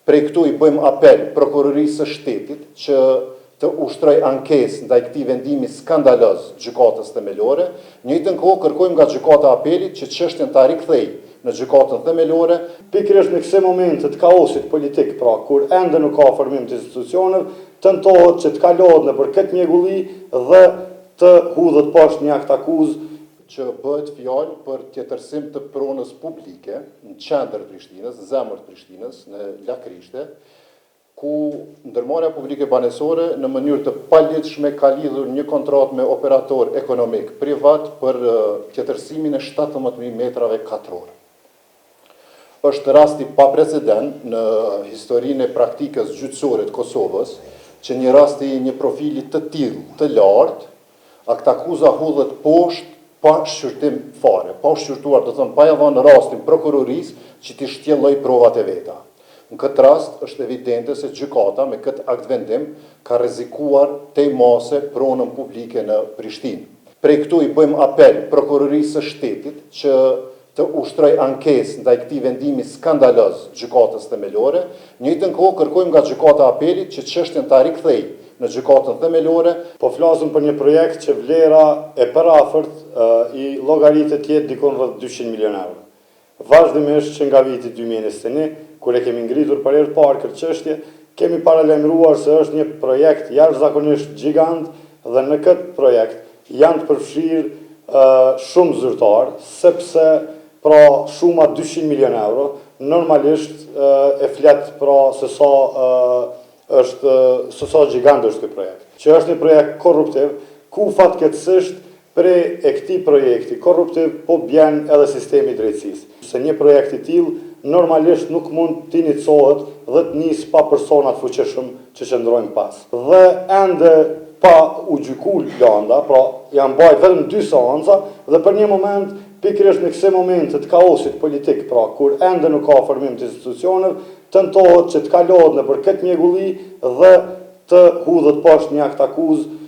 Prej këtu i bëjmë apel prokurorisë së shtetit që të ushtroj ankesë ndaj këtij vendimi skandaloz gjykatës themelore. Njëjtën kohë kërkojmë nga gjykata e apelit që çështjen ta rikthejë në gjykatën themelore. Pikërisht në kësaj momente të kaosit politik, pra kur ende nuk ka formim të institucioneve, tentohet që të kalohet nëpër këtë mjegulli dhe të hudhet poshtë një akt akuzë që bëhet fjalë për tjetërsim të pronës publike në qendër të Prishtinës, në zemër të Prishtinës, në Lakrishte, ku ndërmarrja publike banesore në mënyrë të paligjshme ka lidhur një kontratë me operator ekonomik privat për tjetërsimin e 17.000 metrave katror. Është rasti pa precedent në historinë e praktikës gjyqësore të Kosovës që një rasti një profili të tillë të lartë, akt akuza hudhet poshtë pa shqyrtim fare, pa shqyrtuar, do të thënë, pa ja dhënë rastin prokurorisë që t'i shtjelloj provat e veta. Në këtë rast është evidente se gjykata me këtë akt vendim ka rrezikuar tej mase pronën publike në Prishtinë. Prej këtu i bëjmë apel prokurorisë së shtetit që të ushtroj ankesë ndaj këtij vendimi skandaloz gjykatës themelore. Njëjtën kohë kërkojmë nga gjykata e apelit që çështjen ta rikthejë në gjykatën themelore. Po flasim për një projekt që vlera e parafort i llogaritet jetë dikon rreth 200 milionë euro. Vazhdimisht që nga viti 2021, kur e kemi ngritur për herë të parë këtë çështje, kemi paralajmëruar se është një projekt jashtëzakonisht gjigant dhe në këtë projekt janë të përfshirë shumë zyrtar, sepse pra shuma 200 milionë euro, normalisht e flet pra se sa gjigant është ky projekt. Që është një projekt korruptiv, ku fatkeqësisht prej e këtij projekti korruptiv po bjen edhe sistemi i drejtësisë. Se një projekt i tillë normalisht nuk mund të inicohet dhe të nisë pa persona të fuqishëm që qëndrojnë pas. Dhe ende pa u gjykuar landa, pra janë bajt vetëm 2 seanca dhe për një moment pikërisht në kësaj momente të kaosit politik, pra kur ende nuk ka formim të institucioneve, tentohet që të kalohet nëpër këtë mjegulli dhe të hudhet poshtë një akt akuzë